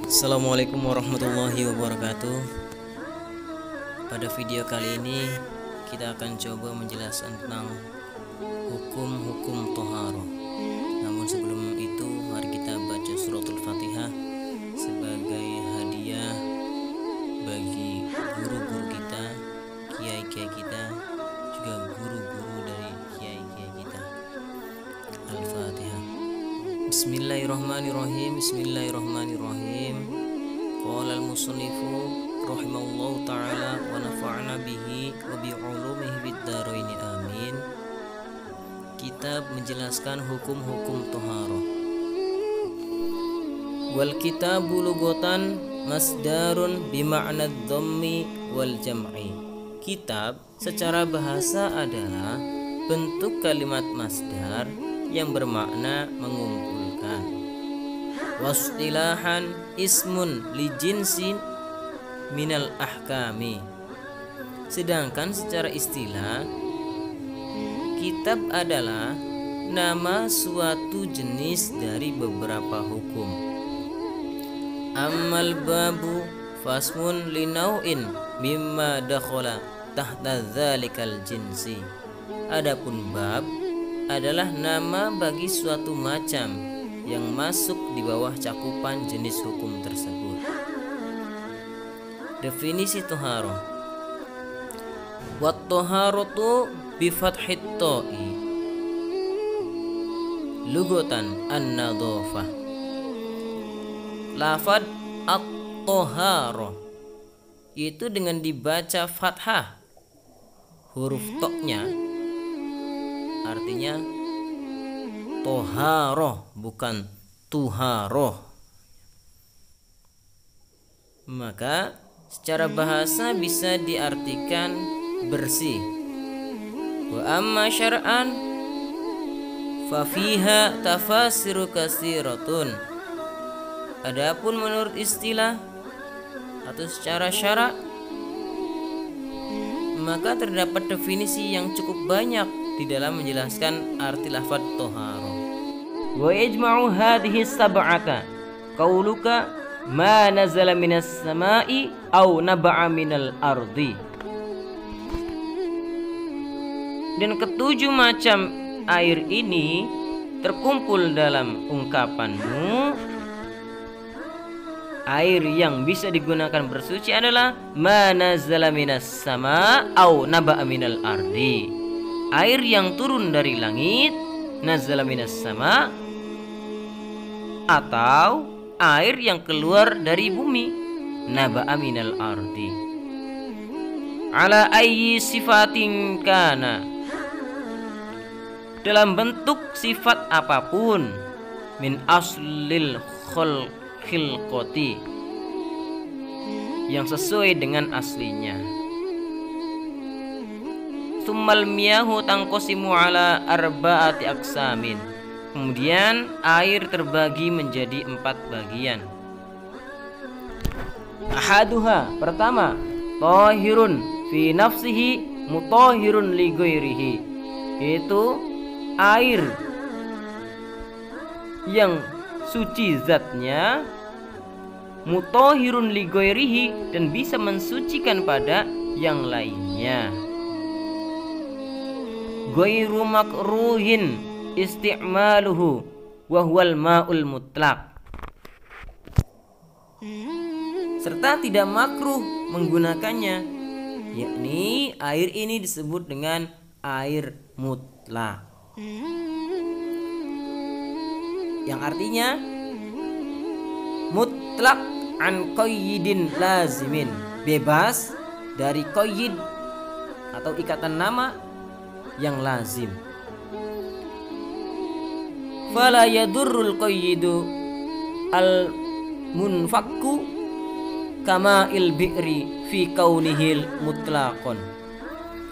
Assalamualaikum warahmatullahi wabarakatuh. Pada video kali ini kita akan coba menjelaskan tentang hukum-hukum toharoh. Namun sebelum itu mari kita baca suratul Fatihah sebagai hadiah bagi guru-guru kita, kiai-kiai kita, juga guru-guru dari kiai-kiai kita. Al-Fatihah. Bismillahirrahmanirrahim. Bismillahirrahmanirrahim. Qala al-musannifu rahimahullahu ta'ala wa nafa'na bihi wa bi'ulumihi fid dharain amin. Kitab menjelaskan hukum-hukum toharoh. Wal kitabu lughatan masdarun bima'na dhammi wal jam'i. Kitab secara bahasa adalah bentuk kalimat masdar yang bermakna mengumpulkan. Wastilahan ismun li jinsin minal ahkami. Sedangkan secara istilah, kitab adalah nama suatu jenis dari beberapa hukum. Ammal babu fasmun li nau'in mimma dakhala tahta dzalikal jinsi. Adapun bab adalah nama bagi suatu macam yang masuk di bawah cakupan jenis hukum tersebut. Definisi toharoh. Wat toharotu bi fathit ta'i. Lughatan an-nadhafah. Lafad at-toharoh itu dengan dibaca fathah huruf to-nya, artinya toharoh bukan tuharoh. Maka secara bahasa bisa diartikan bersih. Wa amma syar'an fa fiha tafasiru katsiratun. Adapun menurut istilah atau secara syara', maka terdapat definisi yang cukup banyak di dalam menjelaskan arti lafaz toharoh. Wa yajma'u hadhihi sab'ata qauluka ma nazala minas sama'i au naba'a minal ardi. Dan ketujuh macam air ini terkumpul dalam ungkapanmu. Air yang bisa digunakan bersuci adalah ma nazala minas sama' au naba'a minal ardi. Air yang turun dari langit, nazala minas sama', atau air yang keluar dari bumi, naba'a minal ardi. Ala ayyi sifatin kana, dalam bentuk sifat apapun, min aslil khilqati, yang sesuai dengan aslinya. Tsummal miyahu tanqasimu ala arba'ati aqsamin. Kemudian air terbagi menjadi 4 bagian. Ahaduha, pertama, tahirun fi nafsihi mutahhirun li ghairihi. Itu air yang suci zatnya, mutahhirun li ghairihi, dan bisa mensucikan pada yang lainnya. Ghairu makruhin isti'maluhu wa huwal ma'ul mutlaq. Serta tidak makruh menggunakannya, yakni air ini disebut dengan air mutlak, yang artinya mutlak an qayyidin lazimin, bebas dari qayyid atau ikatan nama yang lazim. Fala yadurrul qayyidu al munfakku kama il bi'ri fi kaunihil mutlaqon.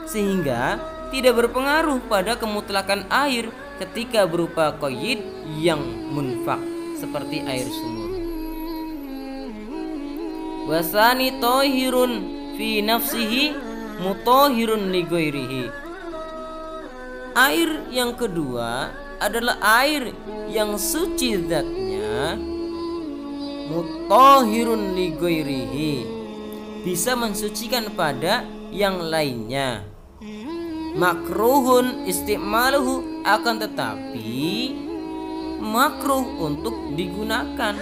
Sehingga tidak berpengaruh pada kemutlakan air ketika berupa qayyid yang munfak seperti air sumur. Wasani tahirun fi nafsihi mutahhirun li ghairihi. Air yang kedua adalah air yang suci zatnya, mutahhirun li ghairihi, bisa mensucikan pada yang lainnya. Makruhun istimaluhu, akan tetapi makruh untuk digunakan.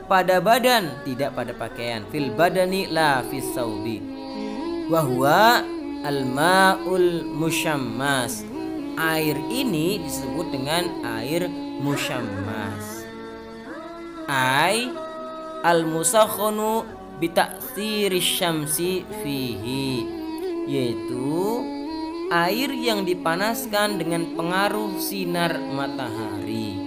Pada badan, tidak pada pakaian. Fil badani la fis saubi. Wa huwa al-ma'ul musyammas. Air ini disebut dengan air musyammas. Ai al-musakhkhanu bi ta'thiri syamsi fihi, yaitu air yang dipanaskan dengan pengaruh sinar matahari.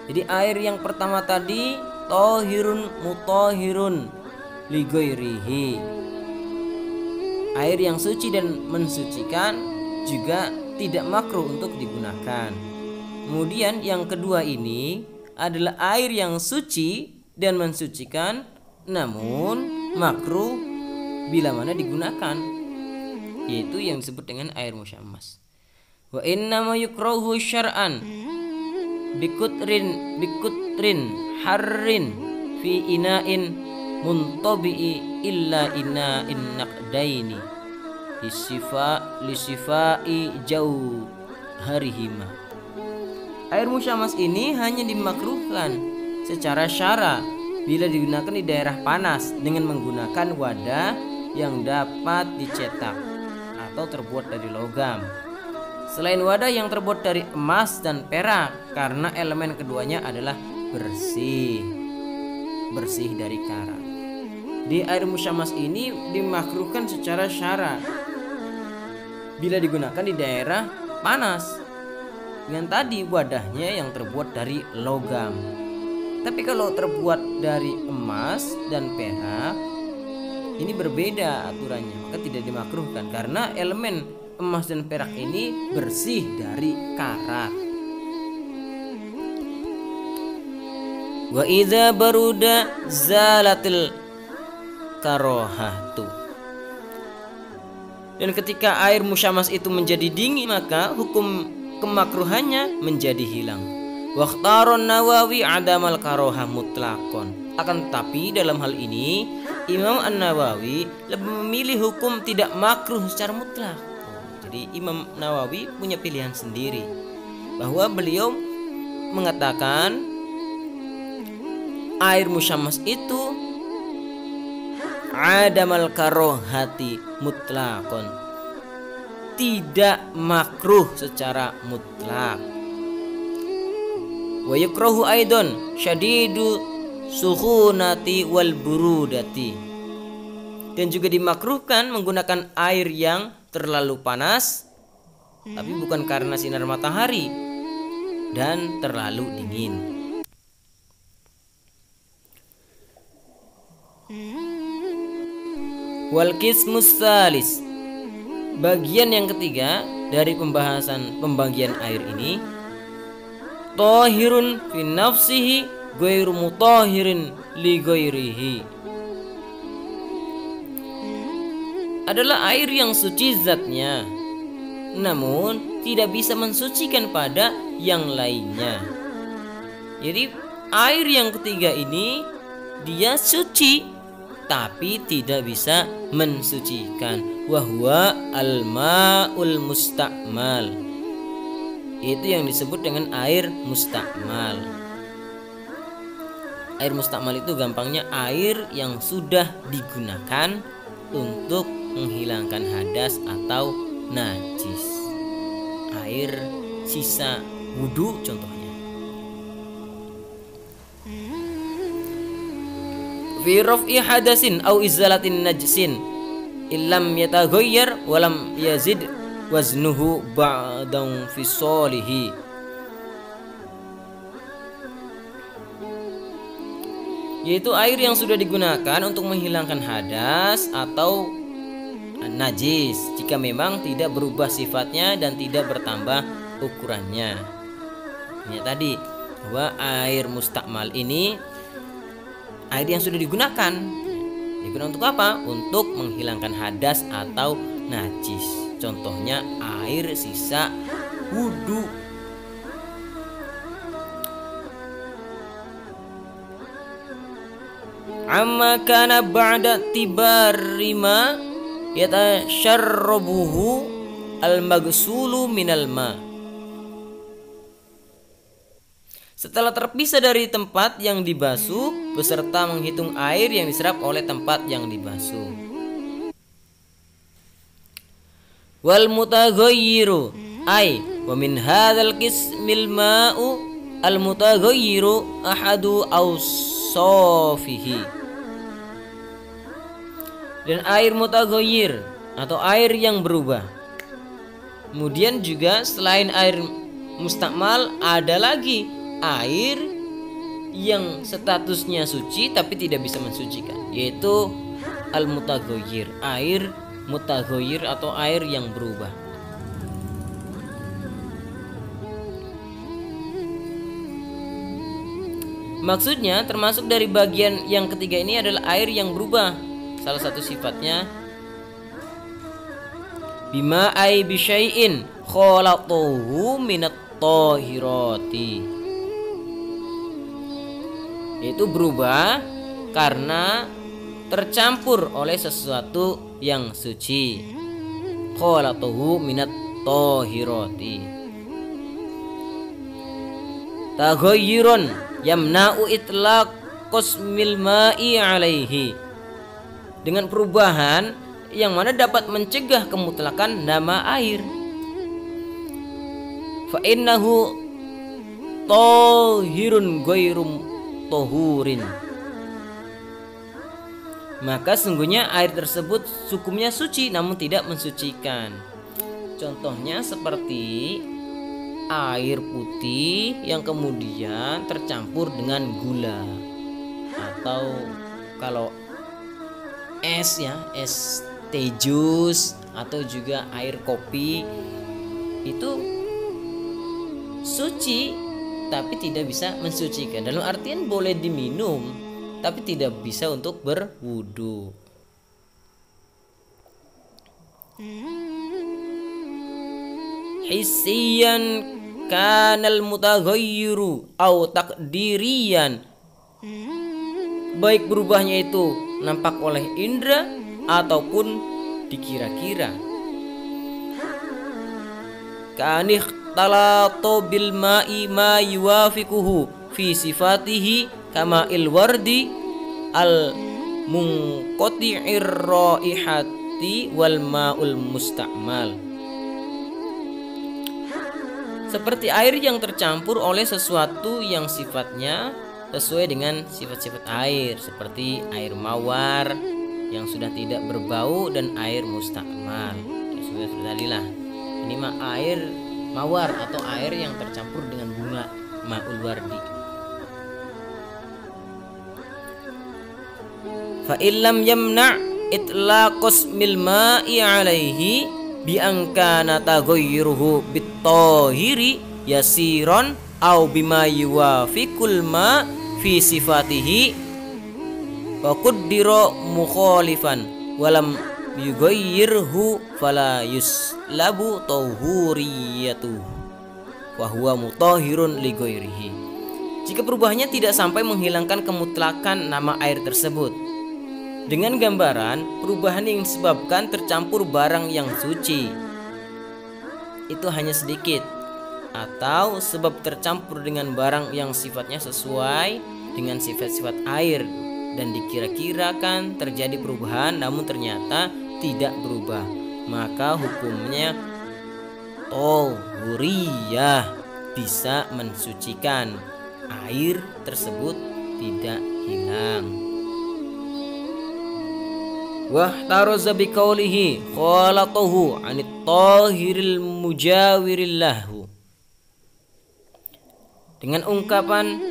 Jadi air yang pertama tadi tahirun mutahhirun li ghairihi, air yang suci dan mensucikan, juga tidak makruh untuk digunakan. Kemudian yang kedua ini adalah air yang suci dan mensucikan, namun makruh bila mana digunakan, yaitu yang disebut dengan air musyammas. Wa innama yukrahu syar'an bikutrin harrin fi ina'in muntabi'i illa ina'in naqdaini lisifai jauh harihima. Air musyammas ini hanya dimakruhkan secara syara bila digunakan di daerah panas dengan menggunakan wadah yang dapat dicetak atau terbuat dari logam, selain wadah yang terbuat dari emas dan perak, karena elemen keduanya adalah bersih dari karat. Di air musyammas ini dimakruhkan secara syara bila digunakan di daerah panas dengan tadi wadahnya yang terbuat dari logam. Tapi kalau terbuat dari emas dan perak, ini berbeda aturannya, maka tidak dimakruhkan karena elemen emas dan perak ini bersih dari karat. Wa idza baruda zalatil karohatu, dan ketika air musyammas itu menjadi dingin, maka hukum kemakruhannya menjadi hilang. Waqtaron Nawawi adamal karohah mutlaqon. Akan tetapi dalam hal ini Imam An-Nawawi lebih memilih hukum tidak makruh secara mutlak. Jadi Imam Nawawi punya pilihan sendiri, bahwa beliau mengatakan air musyammas itu adamal karohati mutlaqon, tidak makruh secara mutlak. Wa yukrahu aidon syadidu sukhunati wal burudati, dan juga dimakruhkan menggunakan air yang terlalu panas tapi bukan karena sinar matahari, dan terlalu dingin. Wal qismus salis, bagian yang ketiga dari pembagian air ini, tahirun fi nafsihi ghairu mutahhirin li ghairihi, adalah air yang suci zatnya, namun tidak bisa mensucikan pada yang lainnya. Jadi air yang ketiga ini dia suci tapi tidak bisa mensucikan. Wahwa al-ma'ul musta'mal, itu yang disebut dengan air mustakmal. Air mustakmal itu gampangnya air yang sudah digunakan untuk menghilangkan hadas atau najis. Air sisa wudu contohnya. Fi raf'i hadasin au izalatin najsin illam yataghayyar walam yazid waznuhu ba'dan fi solihi. Yaitu air yang sudah digunakan untuk menghilangkan hadas atau najis jika memang tidak berubah sifatnya dan tidak bertambah ukurannya. Ini tadi bahwa air mustakmal ini air yang sudah digunakan, Digunakan untuk apa? Untuk menghilangkan hadas atau najis. Contohnya air sisa wudu. Amma kana ba'da tibarima yatasharrabuhu al-maghsulu minal ma. Setelah terpisah dari tempat yang dibasuh beserta menghitung air yang diserap oleh tempat yang dibasuh. Wal mutaghayyiru ay wa min hadzal qismil ma'u al mutaghayyiru ahadu awsafihi. Dan air mutaghayyir atau air yang berubah. Kemudian juga selain air mustakmal ada lagi air yang statusnya suci tapi tidak bisa mensucikan, yaitu al-mutaghayyir, air mutaghayyir atau air yang berubah. Maksudnya termasuk dari bagian yang ketiga ini adalah air yang berubah. Salah satu sifatnya bima ay bisyai'in khalatuhu minat tahirati, yaitu berubah karena tercampur oleh sesuatu yang suci. Khalatuhu minat tahirati. Taghayyurun yamna'u itlaq qasmil ma'i alaihi, dengan perubahan yang mana dapat mencegah kemutlakan nama air. Fa innahu tahirun ghairum tohurin, maka sungguhnya air tersebut hukumnya suci namun tidak mensucikan. Contohnya seperti air putih yang kemudian tercampur dengan gula, atau kalau es ya, es teh jus atau juga air kopi itu suci tapi tidak bisa mensucikan. Dalam artian boleh diminum tapi tidak bisa untuk berwudu. Hissiyan kanal mutaghayyiru au takdiriyan, baik berubahnya itu nampak oleh indera ataupun dikira-kira. Kanih talato bil ma'i ma yuwafiquhu fi sifatihi kama il wardi al munqati'ir raihati wal ma'ul musta'mal, seperti air yang tercampur oleh sesuatu yang sifatnya sesuai dengan sifat-sifat air, seperti air mawar yang sudah tidak berbau dan air mustakmal. Sudah tadi lah. Ini mah air mawar atau air yang tercampur dengan bunga ma'ul wardi. Fa illam yamna' itlaqus mil ma'i alaihi bi an kana taghayyuruhu bit tahiri yasiron au bima yuwafiqul ma fi sifatihi wa qaddira mukhalifan walam yughayyirhu fala yuslabu tahuriyatuhu wa huwa mutahhirun li ghairihi. Jika perubahannya tidak sampai menghilangkan kemutlakan nama air tersebut, dengan gambaran perubahan yang disebabkan tercampur barang yang suci itu hanya sedikit, atau sebab tercampur dengan barang yang sifatnya sesuai dengan sifat-sifat air dan dikira-kirakan terjadi perubahan namun ternyata tidak berubah, maka hukumnya tahuriyah, bisa mensucikan, air tersebut tidak hilang. Wahtaraza biqaulihi khalatahu 'anit tahiril mujawirillahu, dengan ungkapan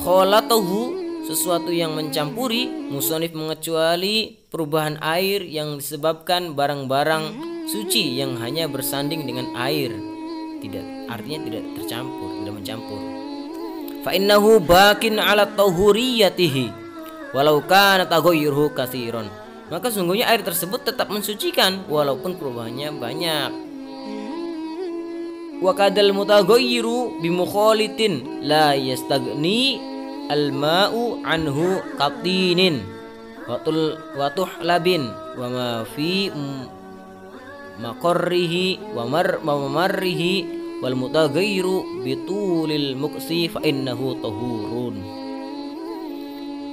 khalatahu, sesuatu yang mencampuri, musonif mengecuali perubahan air yang disebabkan barang-barang suci yang hanya bersanding dengan air, tidak, artinya tidak tercampur, tidak mencampur. Fa innahu bakin ala tahuriyatihi walau kana taghayyuruhu katsiran. Maka sungguhnya air tersebut tetap mensucikan walaupun perubahannya banyak. Wa kadal mutaghayyiru bimukhalitin la yastagni al-ma'u anhu qatinin wa tuhlabin wa ma fi maqarrihi wa mamarrihi wal mutaghayyiru bitulil muksi fa innahu tahurun.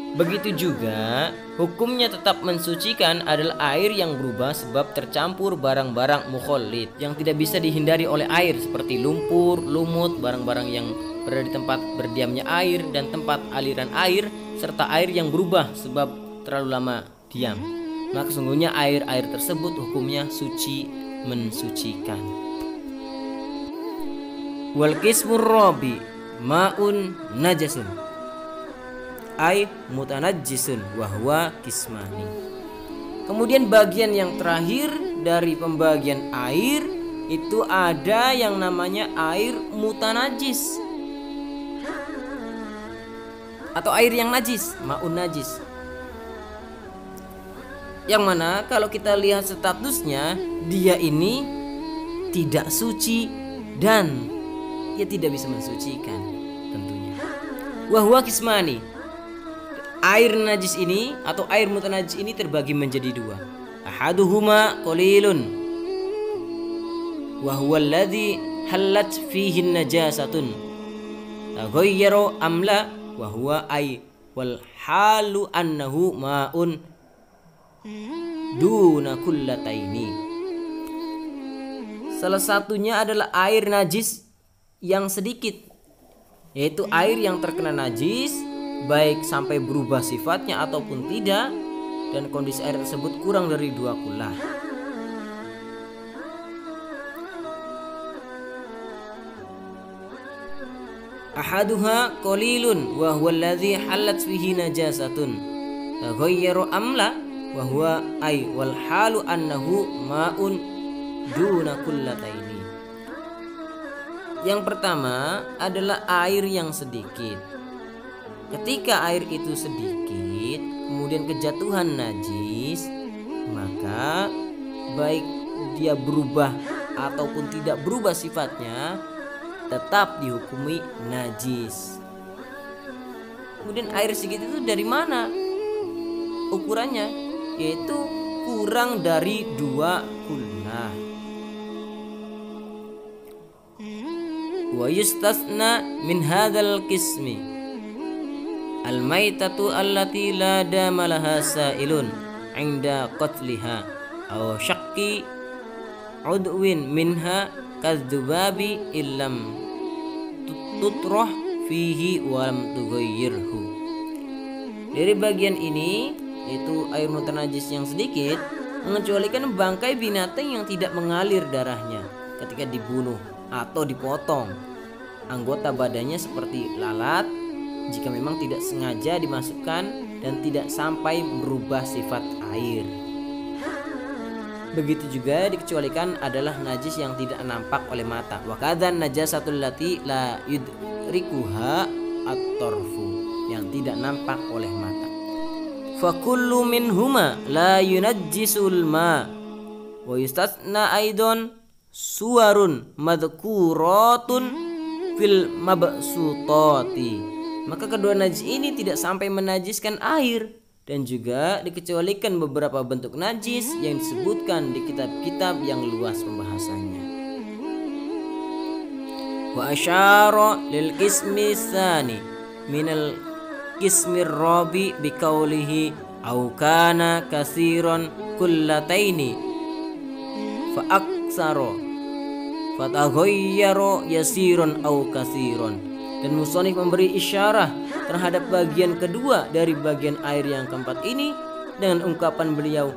Begitu juga hukumnya tetap mensucikan adalah air yang berubah sebab tercampur barang-barang mukhalid yang tidak bisa dihindari oleh air seperti lumpur, lumut, barang-barang yang berada di tempat berdiamnya air dan tempat aliran air, serta air yang berubah sebab terlalu lama diam. Maka sesungguhnya air-air tersebut hukumnya suci, mensucikan. Wal qismur rabi ma'un najasun ay mutanajjisun wa huwa kismani. Kemudian bagian yang terakhir dari pembagian air itu ada yang namanya air mutanajis atau air yang najis, ma'un najis. Yang mana kalau kita lihat statusnya, dia ini tidak suci dan ia tidak bisa mensucikan tentunya. Wa huwa kismani. Air najis ini atau air mutanajis ini terbagi menjadi dua. Ahaduhuma qalilun wa huwa alladhi halat fihi najasatun taghayyara amla wa huwa ay wal halu annahu ma'un duna kullataini. Salah satunya adalah air najis yang sedikit, yaitu air yang terkena najis baik sampai berubah sifatnya ataupun tidak, dan kondisi air tersebut kurang dari 2 kullah. Ahaduha qalilun wa huwa alladhi halat fihi najasatun taghayyaru amla wa huwa ay wal halu annahu ma'un duna kullataini. Yang pertama adalah air yang sedikit. Ketika air itu sedikit kemudian kejatuhan najis, maka baik dia berubah ataupun tidak berubah sifatnya tetap dihukumi najis. Kemudian air sedikit itu dari mana ukurannya? Yaitu kurang dari 2 kullah. Wa yustasna min hadzal qismi al-maitatu allati la damalaha sa'ilun 'inda qatliha aw syaqqi udwin minha kadzubabi illam tutrah fihi wa lam tughayyirhu. Dari bagian ini yaitu air mutanajis yang sedikit mengecualikan bangkai binatang yang tidak mengalir darahnya ketika dibunuh atau dipotong anggota badannya seperti lalat jika memang tidak sengaja dimasukkan dan tidak sampai merubah sifat air. Begitu juga dikecualikan adalah najis yang tidak nampak oleh mata. Wa kadzan najasatul lati la yudrikuha at-tarfu, yang tidak nampak oleh mata. Fa kullu minhuma la yunajjisul ma wa yustasna aidan suwarun madhkuratun fil mabsutati. Maka kedua najis ini tidak sampai menajiskan air, dan juga dikecualikan beberapa bentuk najis yang disebutkan di kitab-kitab yang luas pembahasannya. Wa asyara lil qismi tsani minal qismir rabi biqaulihi au kana katsiran kullataini fa aksara fataghayyara yasiron au katsiron. Dan musonif memberi isyarah terhadap bagian kedua dari bagian air yang keempat ini dengan ungkapan beliau,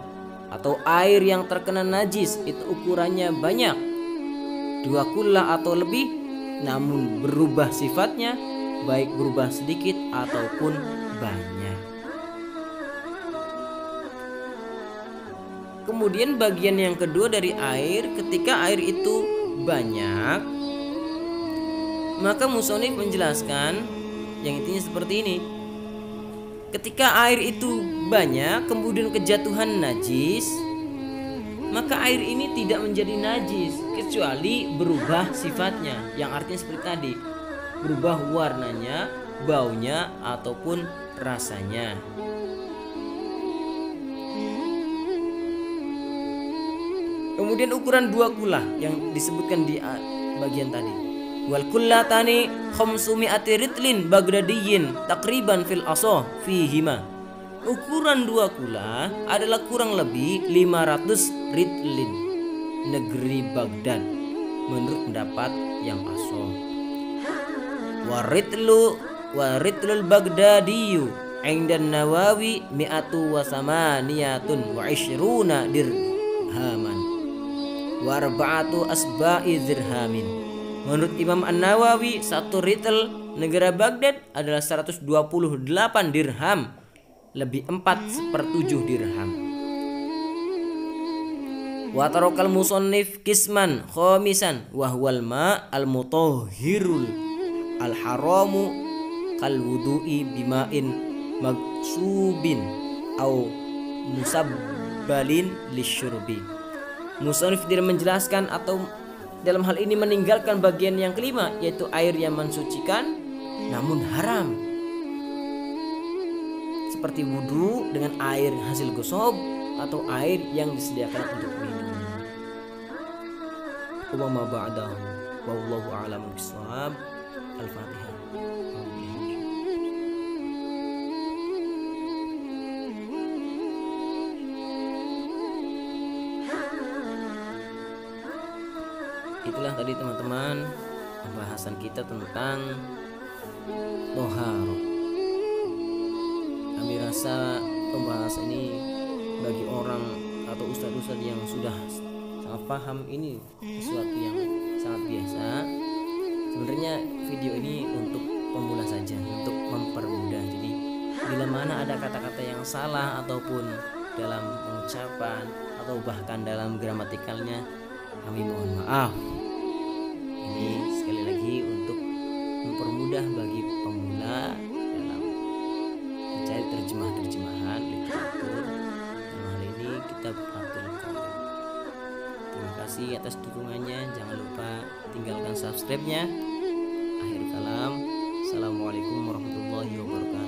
atau air yang terkena najis itu ukurannya banyak 2 kullah atau lebih, namun berubah sifatnya baik berubah sedikit ataupun banyak. Kemudian bagian yang kedua dari air, ketika air itu banyak, maka musonif menjelaskan yang intinya seperti ini. Ketika air itu banyak kemudian kejatuhan najis, maka air ini tidak menjadi najis kecuali berubah sifatnya, yang artinya seperti tadi, berubah warnanya, baunya ataupun rasanya. Kemudian ukuran 2 kula yang disebutkan di bagian tadi. Wal kullatani khamsumi'ati ritlin bagdadiyin takriban fil asoh fihima. Ukuran 2 kula adalah kurang lebih 500 ritlin negeri Baghdad menurut pendapat yang asoh. Waritlul Baghdadiyu indan Nawawi mi'atu wa samaniyatun wa ishruna dirhaman warba'atu asba'i dirhamin. Menurut Imam An-Nawawi, 1 ritel negara Baghdad adalah 128 dirham, lebih 4/7 dirham. Wa tarokal musannif kisman khamisan wa huwal ma al-mutahhirul al-haramu kal wudu'i bima'in magsubin au musabbalin lisyurbi. Musannif tidak menjelaskan atau dalam hal ini meninggalkan bagian yang kelima, yaitu air yang mensucikan namun haram, seperti wudu dengan air hasil gosok atau air yang disediakan untuk minum. Umma ba'dahu wallahu a'lam bishawab. Al-Fatihah. Itulah tadi teman-teman pembahasan kita tentang toharo. Kami rasa pembahasan ini bagi orang atau ustadz-ustadz yang sudah sangat paham ini sesuatu yang sangat biasa. Sebenarnya video ini untuk pemula saja, untuk mempermudah. Jadi bila mana ada kata-kata yang salah ataupun dalam pengucapan atau bahkan dalam gramatikalnya, kami mohon maaf. Ini sekali lagi untuk mempermudah bagi pemula dalam mencari terjemahan literatur. Dalam hal ini kitab Fathul Qadir. Terima kasih atas dukungannya. Jangan lupa tinggalkan subscribe-nya. Akhir kalam. Assalamualaikum warahmatullahi wabarakatuh.